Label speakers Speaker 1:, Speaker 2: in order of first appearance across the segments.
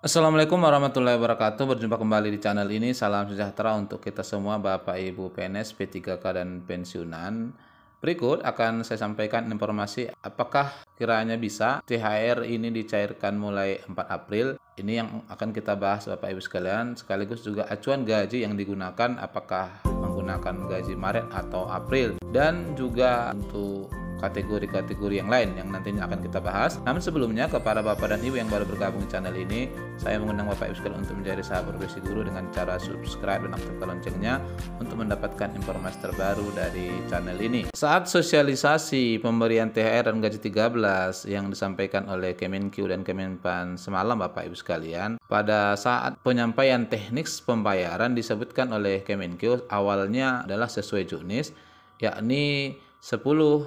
Speaker 1: Assalamualaikum warahmatullahi wabarakatuh. Berjumpa kembali di channel ini. Salam sejahtera untuk kita semua, Bapak Ibu PNS, P3K dan pensiunan. Berikut akan saya sampaikan informasi apakah kiranya bisa THR ini dicairkan mulai 4 April. Ini yang akan kita bahas Bapak Ibu sekalian, sekaligus juga acuan gaji yang digunakan apakah menggunakan gaji Maret atau April, dan juga untuk kategori-kategori yang lain yang nantinya akan kita bahas. Namun sebelumnya, kepada Bapak dan Ibu yang baru bergabung di channel ini, saya mengundang Bapak Ibu sekalian untuk menjadi sahabat profesi guru dengan cara subscribe dan aktifkan loncengnya untuk mendapatkan informasi terbaru dari channel ini. Saat sosialisasi pemberian THR dan gaji 13 yang disampaikan oleh Kemenq dan Kemenpan semalam, Bapak Ibu sekalian, pada saat penyampaian teknik pembayaran disebutkan oleh Kemenq awalnya adalah sesuai juknis, yakni 10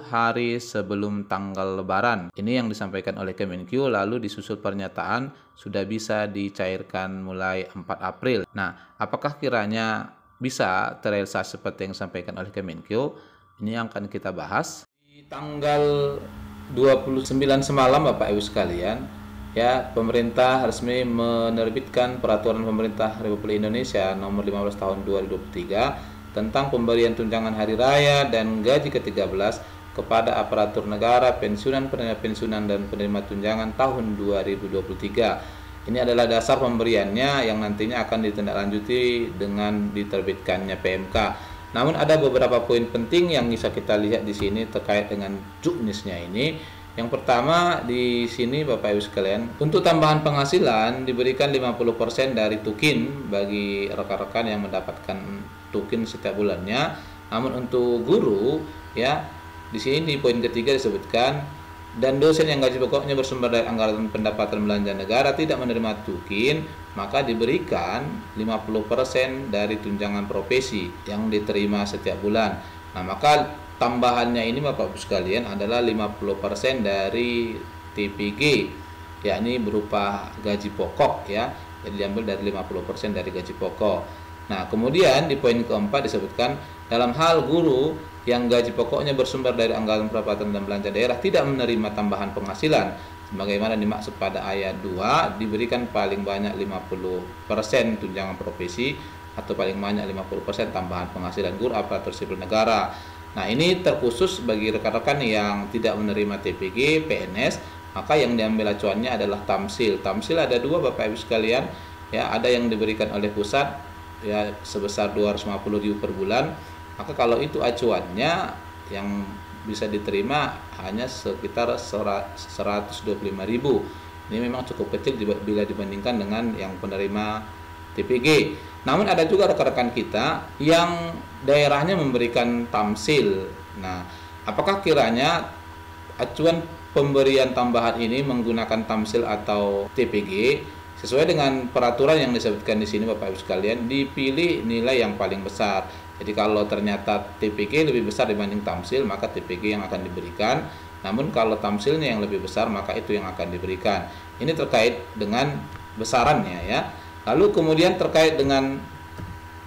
Speaker 1: hari sebelum tanggal Lebaran. Ini yang disampaikan oleh Kemenq, lalu disusul pernyataan sudah bisa dicairkan mulai 4 April. Nah, apakah kiranya bisa terrealisasi seperti yang disampaikan oleh Kemenq? Ini yang akan kita bahas. Di tanggal 29 semalam, Bapak Ibu sekalian, ya, pemerintah resmi menerbitkan Peraturan Pemerintah Republik Indonesia Nomor 15 Tahun 2023 tentang pemberian tunjangan hari raya dan gaji ke-13 kepada aparatur negara, pensiunan, penerima pensiunan, dan penerima tunjangan tahun 2023. Ini adalah dasar pemberiannya yang nantinya akan ditindaklanjuti dengan diterbitkannya PMK. Namun ada beberapa poin penting yang bisa kita lihat di sini terkait dengan juknisnya ini. Yang pertama di sini, Bapak Ibu sekalian, untuk tambahan penghasilan diberikan 50% dari tukin bagi rekan-rekan yang mendapatkan tukin setiap bulannya. Namun untuk guru, ya, di sini di poin ketiga disebutkan, dan dosen yang gaji pokoknya bersumber dari anggaran pendapatan belanja negara tidak menerima tukin, maka diberikan 50% dari tunjangan profesi yang diterima setiap bulan. Nah, maka tambahannya ini, Bapak Ibu sekalian, adalah 50% dari TPG, yakni berupa gaji pokok, ya. Jadi diambil dari 50% dari gaji pokok. Nah, kemudian di poin keempat disebutkan, dalam hal guru yang gaji pokoknya bersumber dari anggaran pendapatan dan belanja daerah tidak menerima tambahan penghasilan sebagaimana dimaksud pada ayat 2, diberikan paling banyak 50% tunjangan profesi atau paling banyak 50% tambahan penghasilan guru aparatur sipil negara. Nah, ini terkhusus bagi rekan-rekan yang tidak menerima TPG, PNS, maka yang diambil acuannya adalah tamsil. Tamsil ada dua, Bapak Ibu sekalian, ya, ada yang diberikan oleh pusat, ya, sebesar 250.000 per bulan. Maka kalau itu acuannya, yang bisa diterima hanya sekitar 125.000. Ini memang cukup kecil bila dibandingkan dengan yang penerima TPG. Namun ada juga rekan-rekan kita yang daerahnya memberikan tamsil. Nah, apakah kiranya acuan pemberian tambahan ini menggunakan tamsil atau TPG? Sesuai dengan peraturan yang disebutkan di sini, Bapak Ibu sekalian, dipilih nilai yang paling besar. Jadi kalau ternyata TPG lebih besar dibanding tamsil, maka TPG yang akan diberikan. Namun kalau tamsilnya yang lebih besar, maka itu yang akan diberikan. Ini terkait dengan besarannya, ya. Lalu kemudian terkait dengan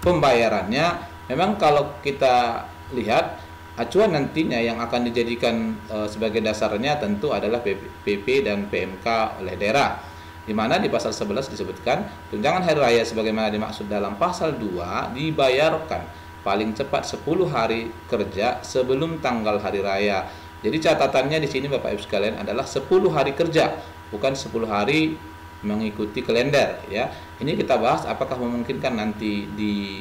Speaker 1: pembayarannya, memang kalau kita lihat acuan nantinya yang akan dijadikan sebagai dasarnya tentu adalah PP dan PMK oleh daerah, di mana di pasal 11 disebutkan tunjangan hari raya sebagaimana dimaksud dalam pasal 2 dibayarkan paling cepat 10 hari kerja sebelum tanggal hari raya. Jadi catatannya di sini, Bapak Ibu sekalian, adalah 10 hari kerja, bukan 10 hari mengikuti kalender, ya. Ini kita bahas apakah memungkinkan nanti di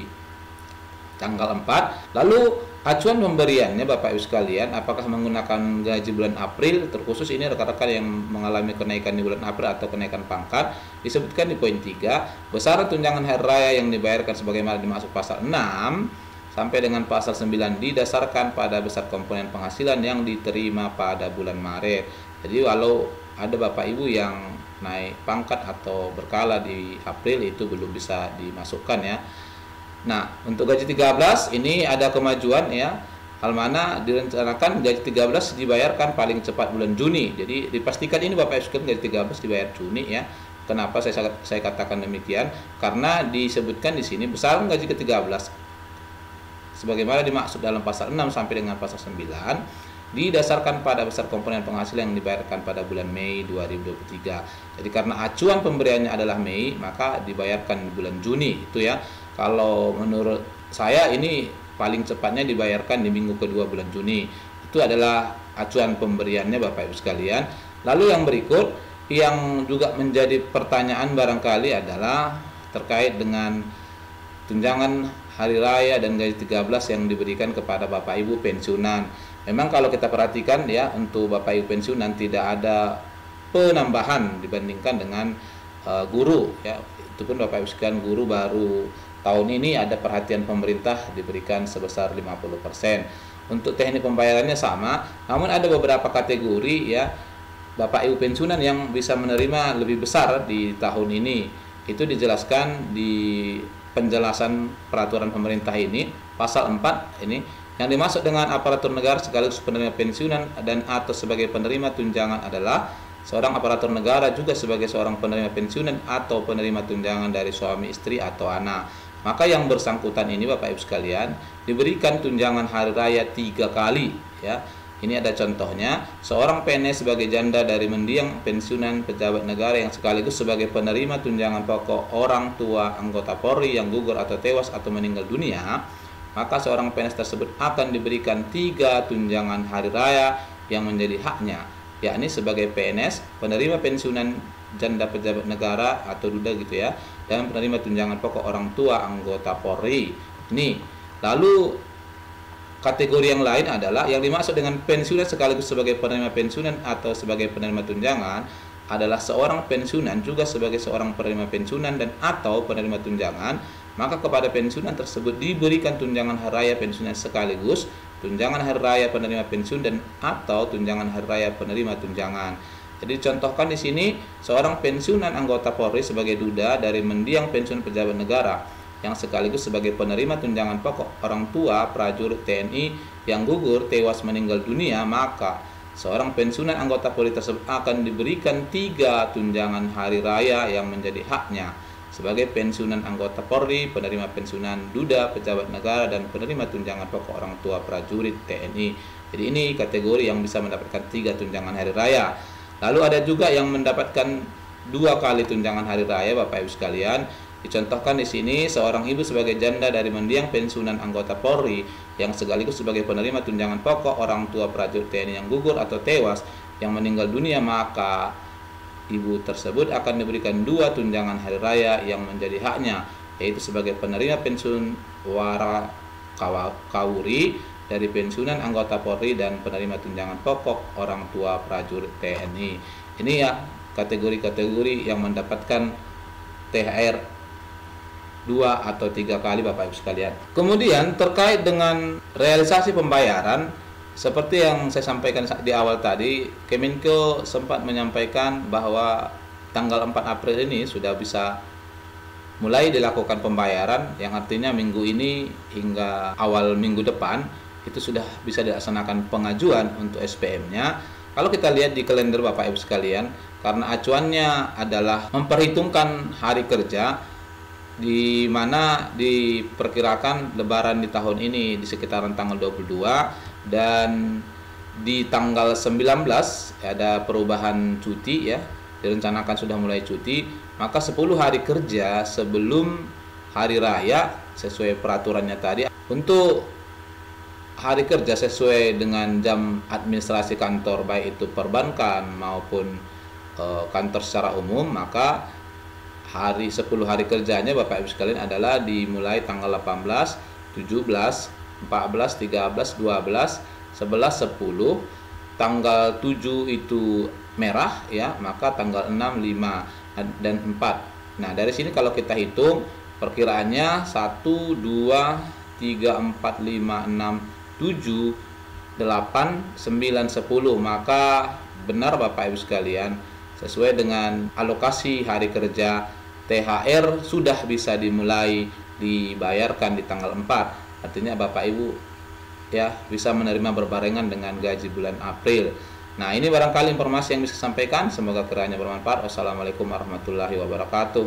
Speaker 1: tanggal 4. Lalu acuan pemberiannya, Bapak Ibu sekalian, apakah menggunakan gaji bulan April, terkhusus ini rekan-rekan yang mengalami kenaikan di bulan April atau kenaikan pangkat, disebutkan di poin 3, besaran tunjangan hari raya yang dibayarkan sebagaimana dimaksud pasal 6 sampai dengan pasal 9 didasarkan pada besar komponen penghasilan yang diterima pada bulan Maret. Jadi walau ada Bapak Ibu yang naik pangkat atau berkala di April, itu belum bisa dimasukkan, ya. Nah, untuk gaji 13 ini ada kemajuan, ya. Hal mana direncanakan gaji 13 dibayarkan paling cepat bulan Juni. Jadi dipastikan ini, Bapak Ibu sekalian, gaji 13 dibayar Juni, ya. Kenapa saya katakan demikian? Karena disebutkan di sini besaran gaji ke-13 sebagaimana dimaksud dalam pasal 6 sampai dengan pasal 9 didasarkan pada besar komponen penghasilan yang dibayarkan pada bulan Mei 2023. Jadi karena acuan pemberiannya adalah Mei, maka dibayarkan di bulan Juni itu ya. Kalau menurut saya ini paling cepatnya dibayarkan di minggu kedua bulan Juni. Itu adalah acuan pemberiannya Bapak Ibu sekalian. Lalu yang berikut yang juga menjadi pertanyaan barangkali adalah terkait dengan tunjangan hari raya dan gaji 13 yang diberikan kepada Bapak Ibu pensiunan. Memang kalau kita perhatikan ya, untuk Bapak Ibu pensiunan tidak ada penambahan dibandingkan dengan guru ya. Itu pun Bapak Ibu sekalian, guru baru tahun ini ada perhatian pemerintah diberikan sebesar 50%. Untuk teknik pembayarannya sama, namun ada beberapa kategori ya Bapak Ibu pensiunan yang bisa menerima lebih besar di tahun ini. Itu dijelaskan di penjelasan peraturan pemerintah ini, pasal 4 ini, yang dimaksud dengan aparatur negara sekaligus penerima pensiunan dan atau sebagai penerima tunjangan adalah seorang aparatur negara juga sebagai seorang penerima pensiunan atau penerima tunjangan dari suami, istri, atau anak. Maka yang bersangkutan ini Bapak Ibu sekalian diberikan tunjangan hari raya 3 kali ya. Ini ada contohnya, seorang PNS sebagai janda dari mendiang pensiunan pejabat negara yang sekaligus sebagai penerima tunjangan pokok orang tua anggota Polri yang gugur atau tewas atau meninggal dunia, maka seorang PNS tersebut akan diberikan 3 tunjangan hari raya yang menjadi haknya, yakni sebagai PNS, penerima pensiunan janda pejabat negara atau duda gitu ya, dan penerima tunjangan pokok orang tua anggota Polri. Ini lalu kategori yang lain adalah yang dimaksud dengan pensiunan sekaligus sebagai penerima pensiunan atau sebagai penerima tunjangan adalah seorang pensiunan juga sebagai seorang penerima pensiunan dan atau penerima tunjangan, maka kepada pensiunan tersebut diberikan tunjangan hari raya pensiunan sekaligus tunjangan hari raya penerima pensiun dan atau tunjangan hari raya penerima tunjangan. Jadi contohkan di sini seorang pensiunan anggota Polri sebagai duda dari mendiang pensiun pejabat negara yang sekaligus sebagai penerima tunjangan pokok orang tua prajurit TNI yang gugur, tewas, meninggal dunia, maka seorang pensiunan anggota Polri tersebut akan diberikan 3 tunjangan hari raya yang menjadi haknya sebagai pensiunan anggota Polri, penerima pensiunan duda pejabat negara, dan penerima tunjangan pokok orang tua prajurit TNI. Jadi ini kategori yang bisa mendapatkan 3 tunjangan hari raya. Lalu ada juga yang mendapatkan 2 kali tunjangan hari raya Bapak Ibu sekalian. Dicontohkan di sini seorang ibu sebagai janda dari mendiang pensiunan anggota Polri yang sekaligus sebagai penerima tunjangan pokok orang tua prajurit TNI yang gugur atau tewas yang meninggal dunia, maka ibu tersebut akan diberikan 2 tunjangan hari raya yang menjadi haknya, yaitu sebagai penerima pensiun wara kawuri dari pensiunan anggota Polri dan penerima tunjangan pokok orang tua prajurit TNI. Ini ya kategori-kategori yang mendapatkan THR 2 atau 3 kali Bapak Ibu sekalian. Kemudian terkait dengan realisasi pembayaran, seperti yang saya sampaikan di awal tadi, Kemenko sempat menyampaikan bahwa tanggal 4 April ini sudah bisa mulai dilakukan pembayaran, yang artinya minggu ini hingga awal minggu depan itu sudah bisa dilaksanakan pengajuan untuk SPM-nya. Kalau kita lihat di kalender Bapak Ibu sekalian, karena acuannya adalah memperhitungkan hari kerja, di mana diperkirakan lebaran di tahun ini di sekitaran tanggal 22 dan di tanggal 19 ada perubahan cuti ya, direncanakan sudah mulai cuti, maka 10 hari kerja sebelum hari raya sesuai peraturannya tadi, untuk hari kerja sesuai dengan jam administrasi kantor baik itu perbankan maupun kantor secara umum, maka 10 hari kerjanya Bapak Ibu sekalian adalah dimulai tanggal 18, 17, 14, 13, 12, 11, 10. Tanggal 7 itu merah ya, maka tanggal 6, 5 dan 4. Nah, dari sini kalau kita hitung perkiraannya 1 2 3 4 5 6 7 8 9 10, maka benar Bapak Ibu sekalian, sesuai dengan alokasi hari kerja, THR sudah bisa dimulai dibayarkan di tanggal 4. Artinya Bapak Ibu ya bisa menerima berbarengan dengan gaji bulan April. Nah, ini barangkali informasi yang bisa saya sampaikan, semoga kiranya bermanfaat. Wassalamualaikum warahmatullahi wabarakatuh.